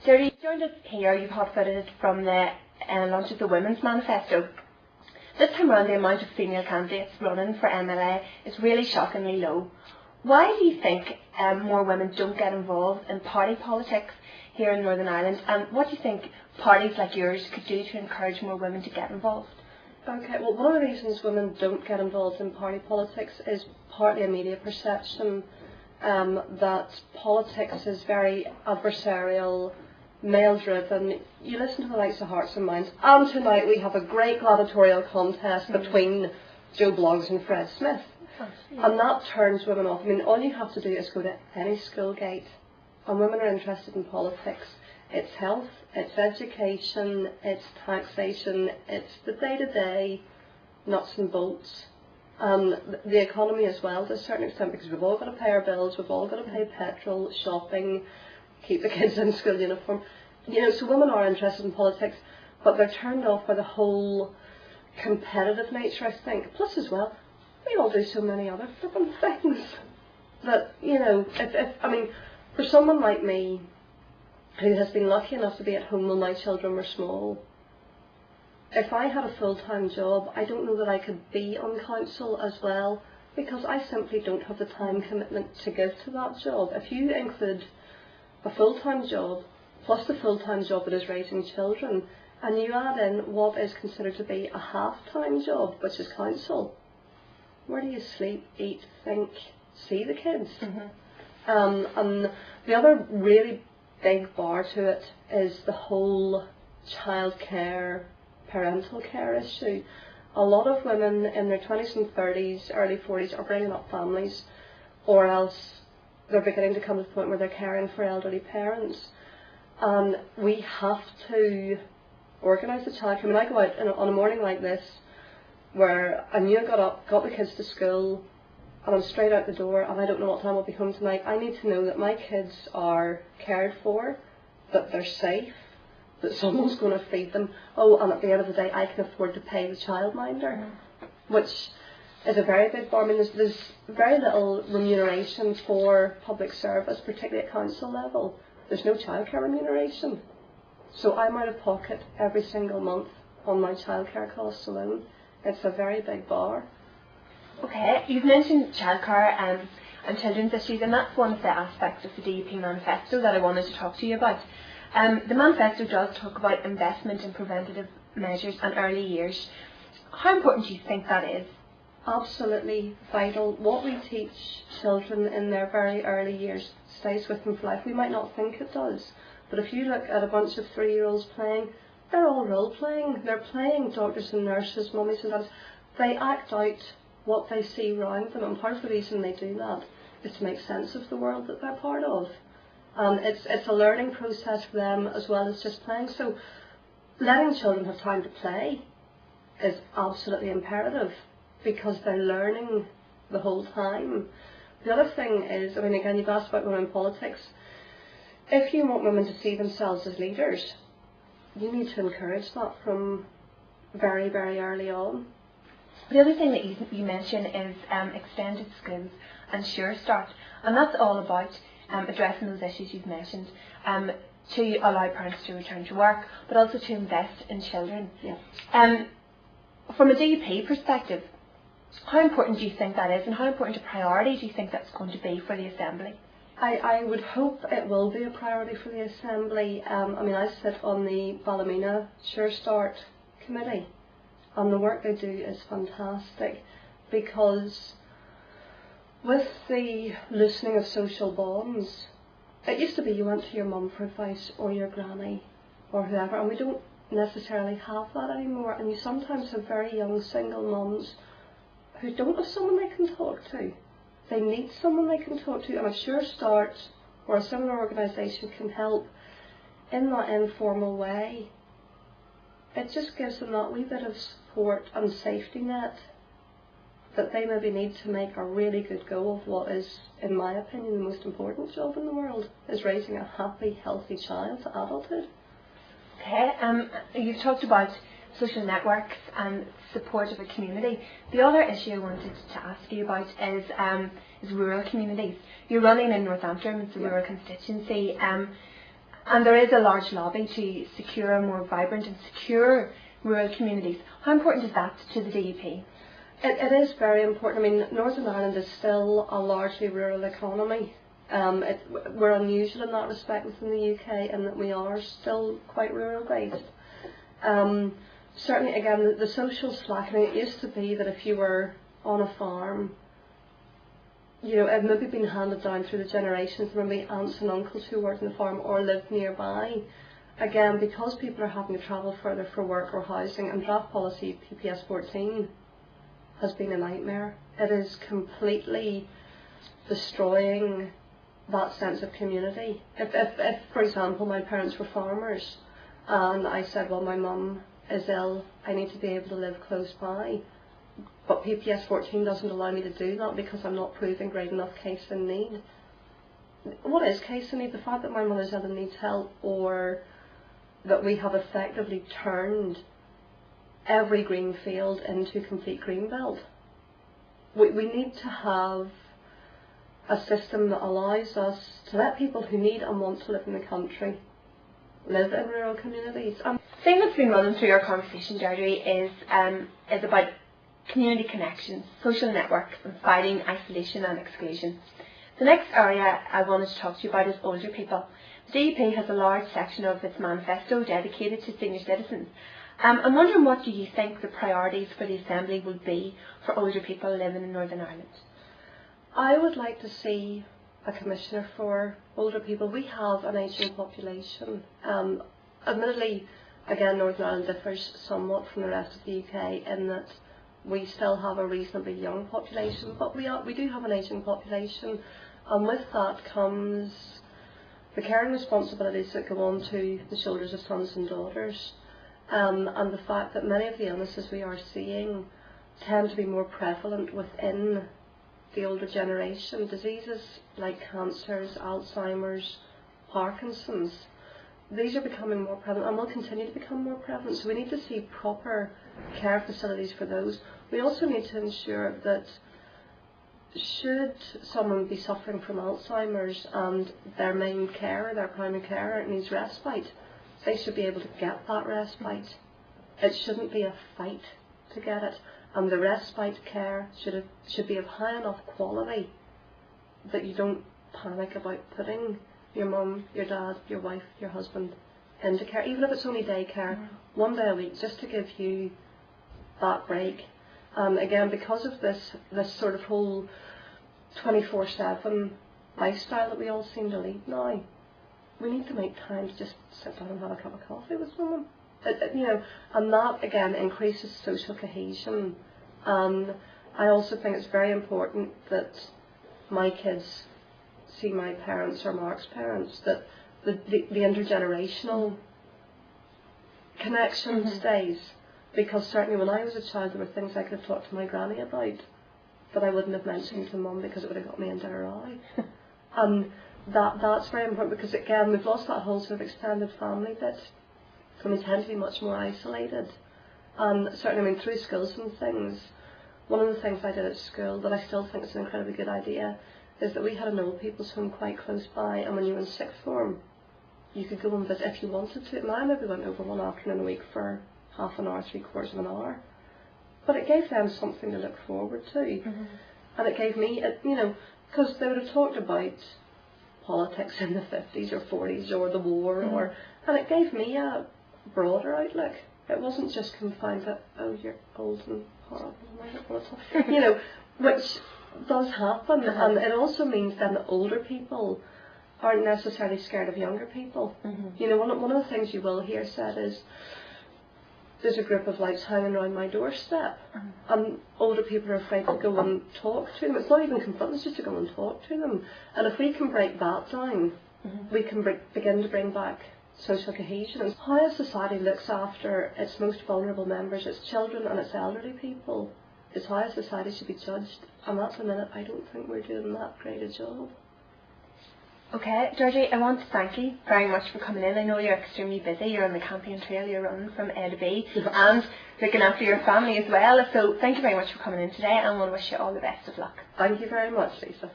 Deirdre, you joined us here, you've hot footed from the launch of the Women's Manifesto. This time around, the amount of female candidates running for MLA is really shockingly low. Why do you think more women don't get involved in party politics here in Northern Ireland, and what do you think parties like yours could do to encourage more women to get involved? Okay, well, one of the reasons women don't get involved in party politics is partly a media perception that politics is very adversarial, male-driven. You listen to the likes of Hearts and Minds, and tonight we have a great gladiatorial contest between Joe Bloggs and Fred Smith. And that turns women off. I mean, all you have to do is go to any school gate, and women are interested in politics. It's health, it's education, it's taxation, it's the day-to-day nuts and bolts. The economy as well, to a certain extent, because we've all got to pay our bills, we've all got to pay petrol, shopping, keep the kids in school uniform. You know, so women are interested in politics, but they're turned off by the whole competitive nature, I think. Plus as well, we all do so many other flipping things that, you know, I mean, for someone like me, who has been lucky enough to be at home when my children were small, if I had a full-time job, I don't know that I could be on council as well, because I simply don't have the time commitment to give to that job. If you include a full-time job plus the full-time job that is raising children, and you add in what is considered to be a half-time job, which is council, where do you sleep, eat, think, see the kids? And the other really big bar to it is the whole childcare, parental care issue. A lot of women in their 20s and 30s, early 40s are bringing up families, or else they're beginning to come to the point where they're caring for elderly parents. And we have to organise the childcare. I mean, I go out on a morning like this where I knew I got up, got the kids to school, and I'm straight out the door, and I don't know what time I'll be home tonight. I need to know that my kids are cared for, that they're safe, that someone's going to feed them. Oh, and at the end of the day, I can afford to pay the childminder, which is a very big bar. I mean, there's very little remuneration for public service, particularly at council level. There's no childcare remuneration. So I'm out of pocket every single month on my childcare costs alone. It's a very big bar. Okay, you've mentioned childcare and children's issues, and that's one of the aspects of the DUP manifesto that I wanted to talk to you about. The manifesto does talk about investment in preventative measures and early years. How important do you think that is? Absolutely vital. What we teach children in their very early years stays with them for life. We might not think it does, but if you look at a bunch of 3-year-olds playing, they're all role-playing. They're playing doctors and nurses, mummies and dads. They act out what they see around them, and part of the reason they do that is to make sense of the world that they're part of. It's a learning process for them as well as just playing. So letting children have time to play is absolutely imperative, because they're learning the whole time. The other thing is, I mean, again, you've asked about women in politics. If you want women to see themselves as leaders, you need to encourage that from very, very early on. The other thing that you mention is extended schools and Sure Start, and that's all about addressing those issues you've mentioned, to allow parents to return to work, but also to invest in children. Yeah. From a DUP perspective, how important do you think that is, and how important a priority do you think that's going to be for the Assembly? I would hope it will be a priority for the Assembly. I mean, I sit on the Ballymena Sure Start committee, and the work they do is fantastic, because with the loosening of social bonds, it used to be you went to your mum for advice, or your granny, or whoever, and we don't necessarily have that anymore. And you sometimes have very young single mums who don't have someone they can talk to. They need someone they can talk to, and a Sure Start or a similar organisation can help in that informal way. It just gives them that wee bit of support and safety net that they maybe need to make a really good go of what is, in my opinion, the most important job in the world, is raising a happy, healthy child to adulthood. Okay, you've talked about social networks and support of a community. The other issue I wanted to ask you about is rural communities. You're running in Northampton, it's a rural constituency. And there is a large lobby to secure a more vibrant and secure rural communities. How important is that to the DUP? It is very important. I mean, Northern Ireland is still a largely rural economy. We're unusual in that respect within the UK, in that we are still quite rural based. Certainly, again, the social slackening, it used to be that if you were on a farm, you know, it maybe been handed down through the generations, maybe aunts and uncles who worked on the farm or lived nearby. Again, because people are having to travel further for work or housing, and draft policy PPS 14 has been a nightmare. It is completely destroying that sense of community. If, for example, my parents were farmers and I said, well, my mum is ill, I need to be able to live close by, but PPS 14 doesn't allow me to do that because I'm not proving great enough case in need. What is case in need? The fact that my mother's ill and needs help, or that we have effectively turned every green field into complete green belt. We need to have a system that allows us to let people who need and want to live in the country live in rural communities. The thing that's been running through our conversation, Deirdre, is about community connections, social networks, and fighting isolation and exclusion. The next area I wanted to talk to you about is older people. The DUP has a large section of its manifesto dedicated to senior citizens. I'm wondering, what do you think the priorities for the Assembly would be for older people living in Northern Ireland? I would like to see a commissioner for older people. We have an ageing population. Admittedly, again, Northern Ireland differs somewhat from the rest of the UK in that we still have a reasonably young population, but we do have an ageing population, and with that comes the caring responsibilities that go on to the shoulders of sons and daughters, and the fact that many of the illnesses we are seeing tend to be more prevalent within the older generation. Diseases like cancers, Alzheimer's, Parkinson's, these are becoming more prevalent and will continue to become more prevalent, so we need to see proper care facilities for those. We also need to ensure that should someone be suffering from Alzheimer's and their main carer, their primary carer, needs respite, they should be able to get that respite. It shouldn't be a fight to get it, and the respite care should be of high enough quality that you don't panic about putting your mum, your dad, your wife, your husband into care, even if it's only daycare, 1 day a week, just to give you that break. Again, because of this sort of whole 24/7 lifestyle that we all seem to lead now, we need to make time to just sit down and have a cup of coffee with someone. You know, and that again increases social cohesion. I also think it's very important that my kids see my parents or Mark's parents, that the intergenerational connection stays. Because certainly when I was a child, there were things I could have talked to my granny about that I wouldn't have mentioned to mum because it would have got me into a row. And that's very important, because again, we've lost that whole sort of extended family bit, and we tend to be much more isolated. And certainly, I mean, through schools and things, one of the things I did at school that I still think is an incredibly good idea is that we had an old people's home quite close by, and when you were in sixth form, you could go and visit if you wanted to. And I maybe went over one afternoon a week for half an hour, 3/4 of an hour. But it gave them something to look forward to. And it gave me, you know, because they would have talked about politics in the 50s or 40s or the war, and it gave me a broader outlook. It wasn't just confined to, oh, you're old and horrible, you know, which does happen. And it also means then that older people aren't necessarily scared of younger people. You know, one of the things you will hear said is, there's a group of lights hanging around my doorstep, and older people are afraid to go and talk to them. It's not even confront, it's just to go and talk to them. And if we can break that down, we can begin to bring back social cohesion. And how a society looks after its most vulnerable members, its children and its elderly people, is how a society should be judged. And at the minute, I don't think we're doing that great a job. Okay, Deirdre, I want to thank you very much for coming in. I know you're extremely busy. You're on the campaign trail, you're running from A to B, and looking after your family as well. So thank you very much for coming in today, and I want to wish you all the best of luck. Thank you very much, Lisa.